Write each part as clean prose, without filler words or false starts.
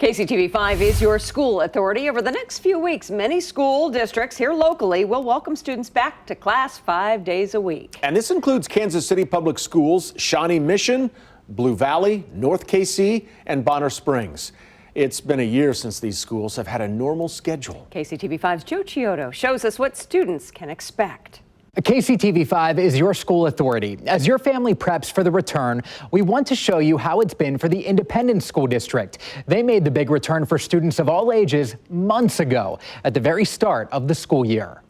KCTV5 is your school authority. Over the next few weeks, many school districts here locally will welcome students back to class 5 days a week. And this includes Kansas City Public Schools, Shawnee Mission, Blue Valley, North KC, and Bonner Springs. It's been a year since these schools have had a normal schedule. KCTV5's Chiodo shows us what students can expect. KCTV5 is your school authority. As your family preps for the return, we want to show you how it's been for the Independent School District. They made the big return for students of all ages months ago at the very start of the school year.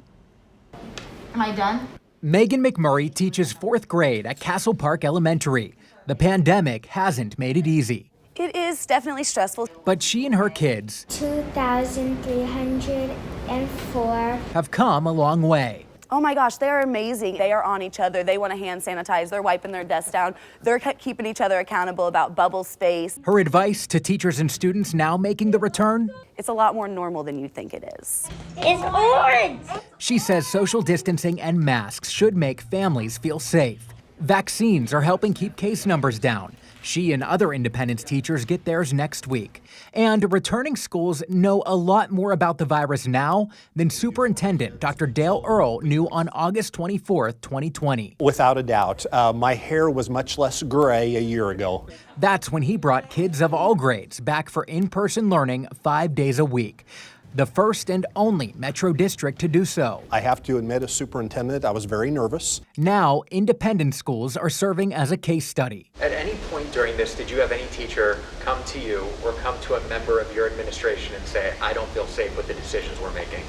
Am I done? Megan McMurray teaches 4th grade at Castle Park Elementary. The pandemic hasn't made it easy. It is definitely stressful. But she and her kids 2,304 have come a long way. Oh my gosh, they're amazing. They are on each other. They want to hand sanitize. They're wiping their desks down. They're keeping each other accountable about bubble space. Her advice to teachers and students now making the return? It's a lot more normal than you think it is. It's orange! She says social distancing and masks should make families feel safe. Vaccines are helping keep case numbers down. She and other Independence teachers get theirs next week. And returning schools know a lot more about the virus now than Superintendent Dr. Dale Earle knew on August 24th, 2020. Without a doubt. My hair was much less gray a year ago. That's when he brought kids of all grades back for in-person learning 5 days a week. The first and only Metro District to do so. I have to admit, as superintendent, I was very nervous. Now, independent schools are serving as a case study. At any point during this, did you have any teacher come to you or come to a member of your administration and say, I don't feel safe with the decisions we're making?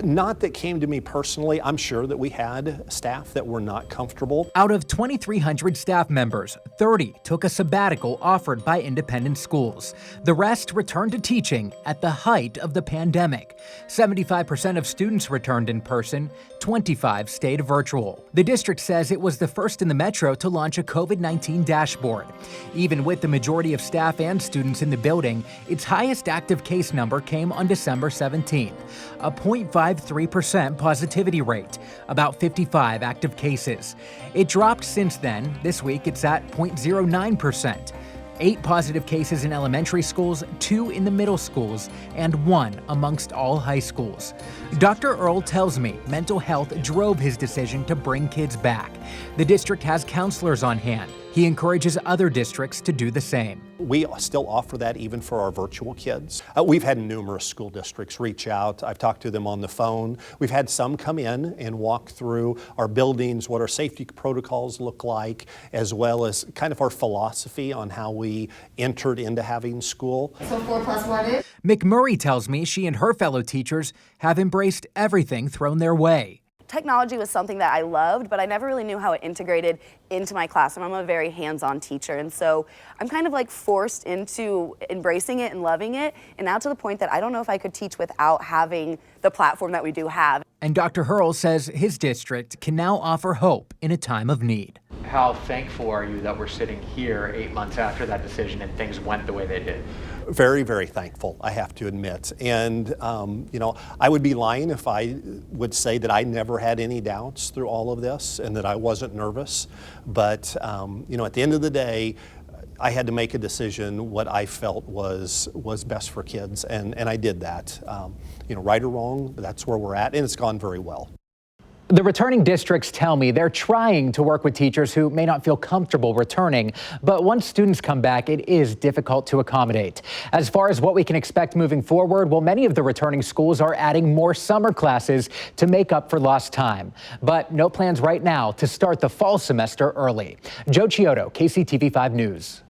Not that came to me personally. I'm sure that we had staff that were not comfortable. Out of 2,300 staff members, 30 took a sabbatical offered by independent schools. The rest returned to teaching at the height of the pandemic. 75% of students returned in person, 25 stayed virtual. The district says it was the first in the metro to launch a COVID-19 dashboard. Even with the majority of staff and students in the building, its highest active case number came on December 17th. A 0.53% positivity rate, about 55 active cases. It dropped since then. This week it's at 0.09%. 8 positive cases in elementary schools, 2 in the middle schools, and 1 amongst all high schools. Dr. Earle tells me mental health drove his decision to bring kids back. The district has counselors on hand. He encourages other districts to do the same. We still offer that even for our virtual kids. We've had numerous school districts reach out. I've talked to them on the phone. We've had some come in and walk through our buildings, what our safety protocols look like, as well as kind of our philosophy on how we entered into having school. So 4 plus 1 is? McMurray tells me she and her fellow teachers have embraced everything thrown their way. Technology was something that I loved, but I never really knew how it integrated into my classroom. I'm a very hands-on teacher, and so I'm kind of like forced into embracing it and loving it, and now to the point that I don't know if I could teach without having the platform that we do have. And Dr. Earle says his district can now offer hope in a time of need. How thankful are you that we're sitting here 8 months after that decision and things went the way they did? Very, very thankful, I have to admit. And, I would be lying if I would say that I never had any doubts through all of this and that I wasn't nervous. But, at the end of the day, I had to make a decision what I felt was best for kids, and I did that. Right or wrong, that's where we're at, and it's gone very well. The returning districts tell me they're trying to work with teachers who may not feel comfortable returning, but once students come back, it is difficult to accommodate. As far as what we can expect moving forward, well, many of the returning schools are adding more summer classes to make up for lost time. But no plans right now to start the fall semester early. Chiodo, KCTV5 News.